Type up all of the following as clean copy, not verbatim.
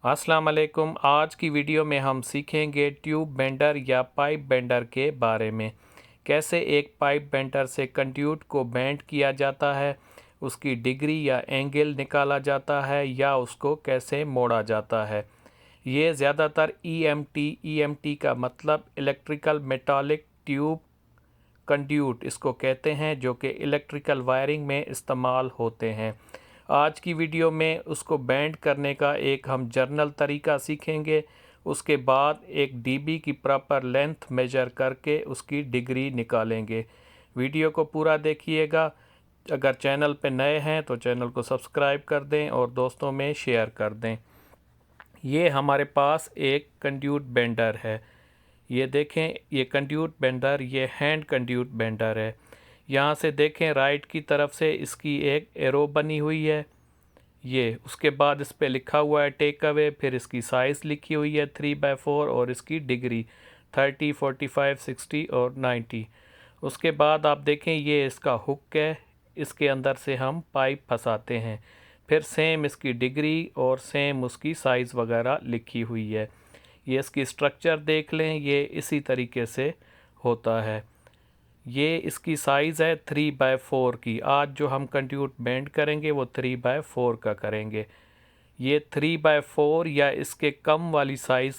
अस्सलाम वालेकुम। आज की वीडियो में हम सीखेंगे ट्यूब बेंडर या पाइप बेंडर के बारे में। कैसे एक पाइप बेंडर से कंड्यूट को बेंड किया जाता है, उसकी डिग्री या एंगल निकाला जाता है या उसको कैसे मोड़ा जाता है। ये ज़्यादातर ईएमटी का मतलब इलेक्ट्रिकल मेटालिक ट्यूब कंड्यूट इसको कहते हैं, जो कि इलेक्ट्रिकल वायरिंग में इस्तेमाल होते हैं। आज की वीडियो में उसको बैंड करने का एक हम जर्नल तरीका सीखेंगे। उसके बाद एक डीबी की प्रॉपर लेंथ मेजर करके उसकी डिग्री निकालेंगे। वीडियो को पूरा देखिएगा। अगर चैनल पे नए हैं तो चैनल को सब्सक्राइब कर दें और दोस्तों में शेयर कर दें। ये हमारे पास एक कंड्यूट बेंडर है। ये देखें, ये कंड्यूट बेंडर, ये हैंड कंड्यूट बेंडर है। यहाँ से देखें, राइट की तरफ से इसकी एक एरो बनी हुई है। ये उसके बाद इस पे लिखा हुआ है टेक अवे, फिर इसकी साइज़ लिखी हुई है 3/4 और इसकी डिग्री 30, 45, 60 और 90। उसके बाद आप देखें, ये इसका हुक है, इसके अंदर से हम पाइप फंसाते हैं। फिर सेम इसकी डिग्री और सेम उसकी साइज़ वगैरह लिखी हुई है। ये इसकी स्ट्रक्चर देख लें, ये इसी तरीके से होता है। ये इसकी साइज़ है 3/4 की। आज जो हम कंड्यूट बेंड करेंगे वो 3/4 का करेंगे। ये 3/4 या इसके कम वाली साइज़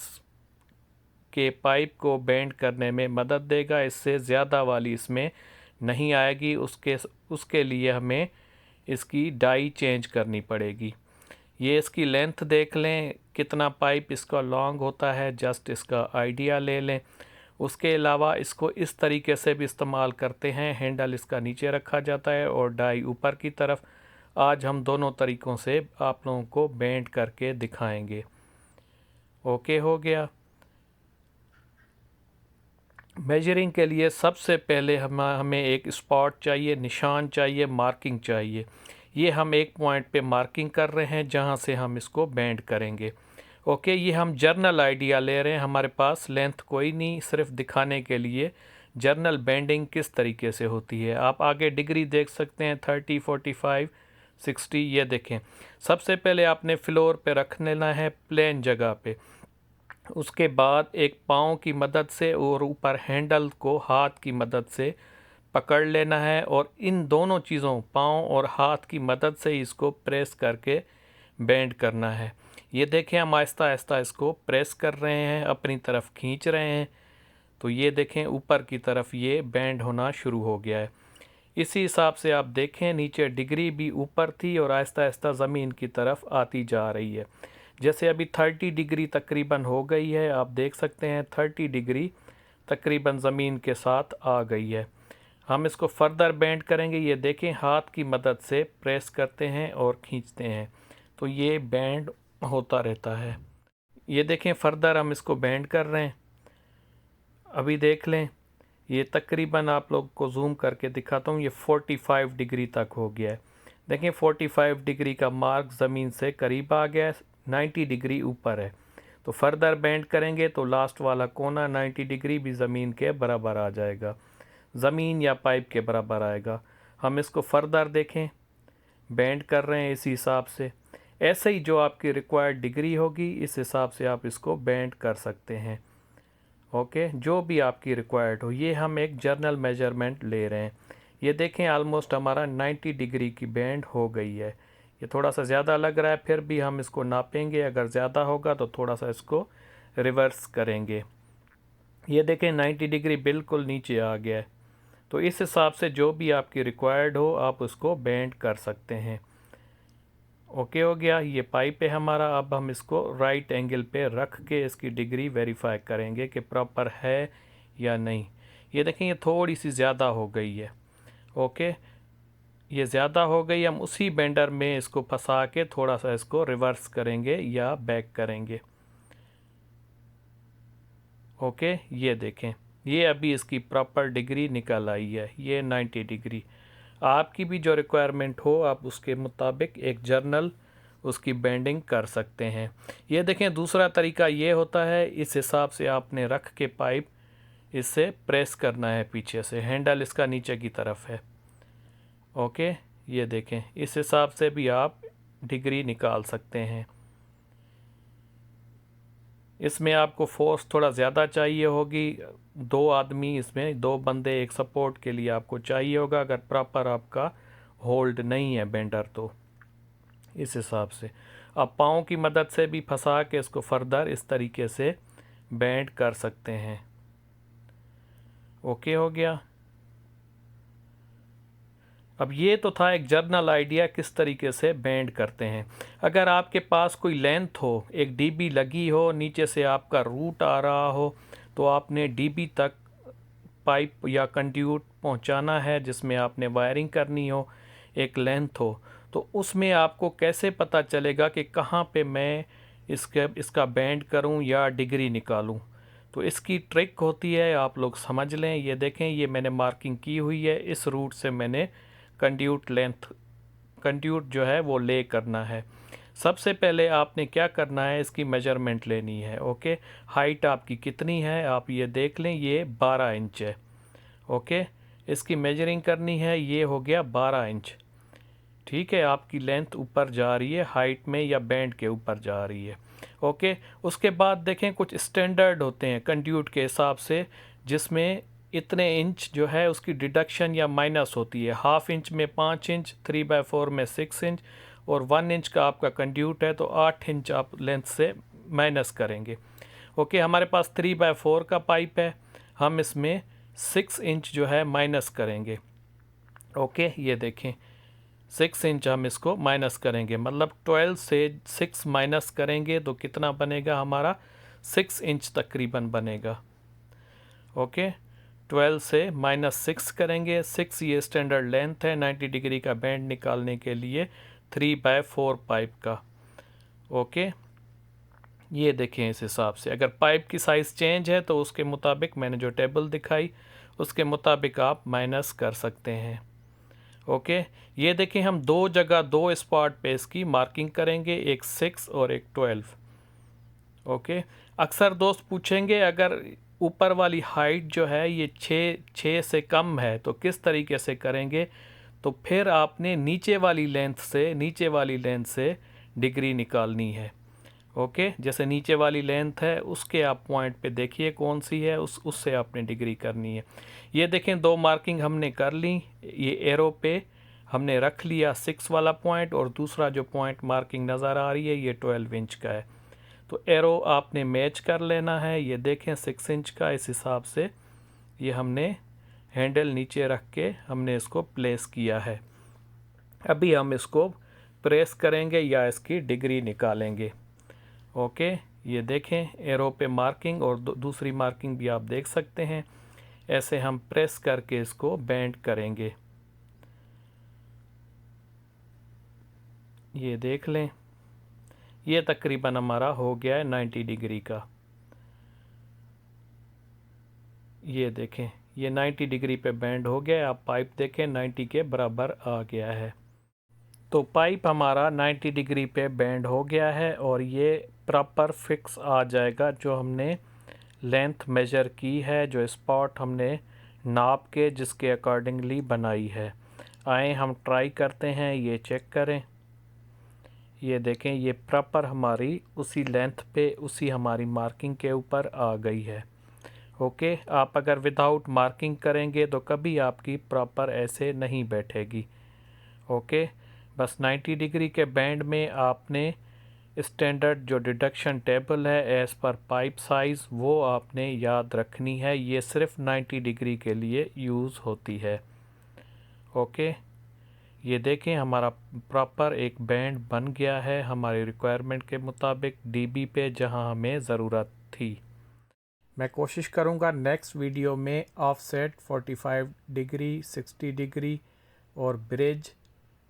के पाइप को बेंड करने में मदद देगा। इससे ज़्यादा वाली इसमें नहीं आएगी। उसके लिए हमें इसकी डाई चेंज करनी पड़ेगी। ये इसकी लेंथ देख लें, कितना पाइप इसका लॉन्ग होता है, जस्ट इसका आइडिया ले लें। उसके अलावा इसको इस तरीके से भी इस्तेमाल करते हैं, हैंडल इसका नीचे रखा जाता है और डाई ऊपर की तरफ। आज हम दोनों तरीक़ों से आप लोगों को बेंड करके दिखाएंगे। ओके हो गया। मेजरिंग के लिए सबसे पहले हमें एक स्पॉट चाहिए, निशान चाहिए, मार्किंग चाहिए। ये हम एक पॉइंट पे मार्किंग कर रहे हैं जहाँ से हम इसको बेंड करेंगे। ओके, ये हम जर्नल आइडिया ले रहे हैं, हमारे पास लेंथ कोई नहीं, सिर्फ दिखाने के लिए जर्नल बेंडिंग किस तरीके से होती है। आप आगे डिग्री देख सकते हैं 30, 45, 60। ये देखें, सबसे पहले आपने फ्लोर पे रख लेना है, प्लेन जगह पे। उसके बाद एक पाँव की मदद से और ऊपर हैंडल को हाथ की मदद से पकड़ लेना है और इन दोनों चीज़ों, पाँव और हाथ की मदद से इसको प्रेस करके बेंड करना है। ये देखें, हम आहिस्ता आहिस्ता इसको प्रेस कर रहे हैं, अपनी तरफ खींच रहे हैं। तो ये देखें, ऊपर की तरफ ये बेंड होना शुरू हो गया है। इसी हिसाब से आप देखें, नीचे डिग्री भी ऊपर थी और आहिस्ता आहिस्ता ज़मीन की तरफ आती जा रही है। जैसे अभी 30 डिग्री तकरीबन हो गई है, आप देख सकते हैं 30 डिग्री तकरीबन ज़मीन के साथ आ गई है। हम इसको फर्दर बेंड करेंगे। ये देखें, हाथ की मदद से प्रेस करते हैं और खींचते हैं तो ये बेंड होता रहता है। ये देखें, फर्दर हम इसको बेंड कर रहे हैं। अभी देख लें, ये तकरीबन आप लोग को जूम करके दिखाता हूँ, ये 45 डिग्री तक हो गया है। देखें, 45 डिग्री का मार्क ज़मीन से करीब आ गया है, 90 डिग्री ऊपर है। तो फर्दर बेंड करेंगे तो लास्ट वाला कोना 90 डिग्री भी ज़मीन के बराबर आ जाएगा, ज़मीन या पाइप के बराबर आएगा। हम इसको फर्दर देखें, बेंड कर रहे हैं इसी हिसाब से। ऐसे ही जो आपकी रिक्वायर्ड डिग्री होगी, इस हिसाब से आप इसको बेंड कर सकते हैं। ओके, जो भी आपकी रिक्वायर्ड हो। ये हम एक जर्नल मेजरमेंट ले रहे हैं। ये देखें, आलमोस्ट हमारा 90 डिग्री की बेंड हो गई है। ये थोड़ा सा ज़्यादा लग रहा है, फिर भी हम इसको नापेंगे। अगर ज़्यादा होगा तो थोड़ा सा इसको रिवर्स करेंगे। ये देखें, 90 डिग्री बिल्कुल नीचे आ गया है। तो इस हिसाब से जो भी आपकी रिक्वायर्ड हो, आप उसको बेंड कर सकते हैं। ओके हो गया। ये पाइप है हमारा। अब हम इसको राइट एंगल पे रख के इसकी डिग्री वेरीफाई करेंगे कि प्रॉपर है या नहीं। ये देखें, ये थोड़ी सी ज़्यादा हो गई है। ओके, ये ज़्यादा हो गई। हम उसी बेंडर में इसको फंसा के थोड़ा सा इसको रिवर्स करेंगे या बैक करेंगे। ओके, ये देखें, ये अभी इसकी प्रॉपर डिग्री निकल आई है, ये 90 डिग्री। आपकी भी जो रिक्वायरमेंट हो, आप उसके मुताबिक एक जर्नल उसकी बेंडिंग कर सकते हैं। ये देखें, दूसरा तरीका ये होता है, इस हिसाब से आपने रख के पाइप इससे प्रेस करना है पीछे से, हैंडल इसका नीचे की तरफ है। ओके, ये देखें, इस हिसाब से भी आप डिग्री निकाल सकते हैं। इसमें आपको फोर्स थोड़ा ज़्यादा चाहिए होगी, 2 आदमी इसमें 2 बंदे एक सपोर्ट के लिए आपको चाहिए होगा अगर प्रॉपर आपका होल्ड नहीं है बेंडर तो इस हिसाब से आप पाँव की मदद से भी फंसा के इसको फर्दर इस तरीके से बेंड कर सकते हैं। ओके हो गया। अब ये तो था एक जर्नल आइडिया किस तरीके से बेंड करते हैं। अगर आपके पास कोई लेंथ हो, एक डीबी लगी हो, नीचे से आपका रूट आ रहा हो, तो आपने डीबी तक पाइप या कंड्यूट पहुंचाना है जिसमें आपने वायरिंग करनी हो, एक लेंथ हो, तो उसमें आपको कैसे पता चलेगा कि कहाँ पे मैं इसका बेंड करूं या डिग्री निकालूं। तो इसकी ट्रिक होती है, आप लोग समझ लें। ये देखें, ये मैंने मार्किंग की हुई है, इस रूट से मैंने कंड्यूट जो है वो ले करना है। सबसे पहले आपने क्या करना है, इसकी मेजरमेंट लेनी है। ओके, हाइट आपकी कितनी है आप ये देख लें, ये 12 इंच है। ओके, इसकी मेजरिंग करनी है, ये हो गया 12 इंच। ठीक है, आपकी लेंथ ऊपर जा रही है हाइट में या बैंड के ऊपर जा रही है। ओके, उसके बाद देखें कुछ स्टैंडर्ड होते हैं कंड्यूट के हिसाब से, जिसमें इतने इंच जो है उसकी डिडक्शन या माइनस होती है। हाफ इंच में 5 इंच, 3/4 में 6 इंच, और 1 इंच का आपका कंड्यूट है तो 8 इंच आप लेंथ से माइनस करेंगे। ओके, हमारे पास 3/4 का पाइप है, हम इसमें 6 इंच जो है माइनस करेंगे। ओके, ये देखें 6 इंच हम इसको माइनस करेंगे, मतलब 12 से 6 माइनस करेंगे तो कितना बनेगा हमारा, 6 इंच तकरीबन बनेगा। ओके, 12 से -6 करेंगे, 6 ये स्टैंडर्ड लेंथ है 90 डिग्री का बैंड निकालने के लिए 3/4 पाइप का। ओके, ये देखें इस हिसाब से अगर पाइप की साइज़ चेंज है तो उसके मुताबिक मैंने जो टेबल दिखाई उसके मुताबिक आप माइनस कर सकते हैं। ओके, ये देखें हम 2 जगह 2 स्पॉट पे इसकी मार्किंग करेंगे, एक 6 और एक 12। ओके, अक्सर दोस्त पूछेंगे अगर ऊपर वाली हाइट जो है ये 6 से कम है तो किस तरीके से करेंगे, तो फिर आपने नीचे वाली लेंथ से डिग्री निकालनी है। ओके, जैसे नीचे वाली लेंथ है उसके आप पॉइंट पे देखिए कौन सी है, उससे आपने डिग्री करनी है। ये देखें 2 मार्किंग हमने कर ली, ये एरो पे हमने रख लिया 6 वाला पॉइंट, और दूसरा जो पॉइंट मार्किंग नज़र आ रही है ये 12 इंच का है। तो एरो आपने मैच कर लेना है। ये देखें 6 इंच का, इस हिसाब से ये हमने हैंडल नीचे रख के हमने इसको प्लेस किया है। अभी हम इसको प्रेस करेंगे या इसकी डिग्री निकालेंगे। ओके, ये देखें एरो पे मार्किंग, और दूसरी मार्किंग भी आप देख सकते हैं। ऐसे हम प्रेस करके इसको बेंड करेंगे। ये देख लें, ये तकरीबन हमारा हो गया है 90 डिग्री का। ये देखें ये 90 डिग्री पे बेंड हो गया है। आप पाइप देखें 90 के बराबर आ गया है। तो पाइप हमारा 90 डिग्री पे बेंड हो गया है और ये प्रॉपर फिक्स आ जाएगा जो हमने लेंथ मेजर की है, जो स्पॉट हमने नाप के जिसके अकॉर्डिंगली बनाई है। आए हम ट्राई करते हैं, ये चेक करें। ये देखें ये प्रॉपर हमारी उसी लेंथ पे उसी हमारी मार्किंग के ऊपर आ गई है। ओके, आप अगर विदाउट मार्किंग करेंगे तो कभी आपकी प्रॉपर ऐसे नहीं बैठेगी। ओके, बस 90 डिग्री के बैंड में आपने स्टैंडर्ड जो डिडक्शन टेबल है एज़ पर पाइप साइज़ वो आपने याद रखनी है। ये सिर्फ 90 डिग्री के लिए यूज़ होती है। ओके, ये देखें हमारा प्रॉपर एक बैंड बन गया है हमारी रिक्वायरमेंट के मुताबिक डीबी पे जहां हमें ज़रूरत थी। मैं कोशिश करूंगा नेक्स्ट वीडियो में ऑफसेट 45 डिग्री, 60 डिग्री और ब्रिज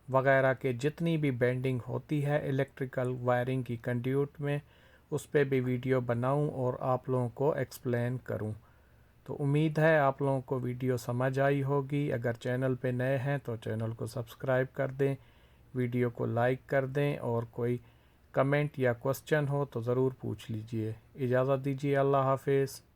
वगैरह के जितनी भी बेंडिंग होती है इलेक्ट्रिकल वायरिंग की कंड्यूट में, उस पर भी वीडियो बनाऊं और आप लोगों को एक्सप्लेन करूं। तो उम्मीद है आप लोगों को वीडियो समझ आई होगी। अगर चैनल पे नए हैं तो चैनल को सब्सक्राइब कर दें, वीडियो को लाइक कर दें, और कोई कमेंट या क्वेश्चन हो तो ज़रूर पूछ लीजिए। इजाज़त दीजिए, अल्लाह हाफिज़।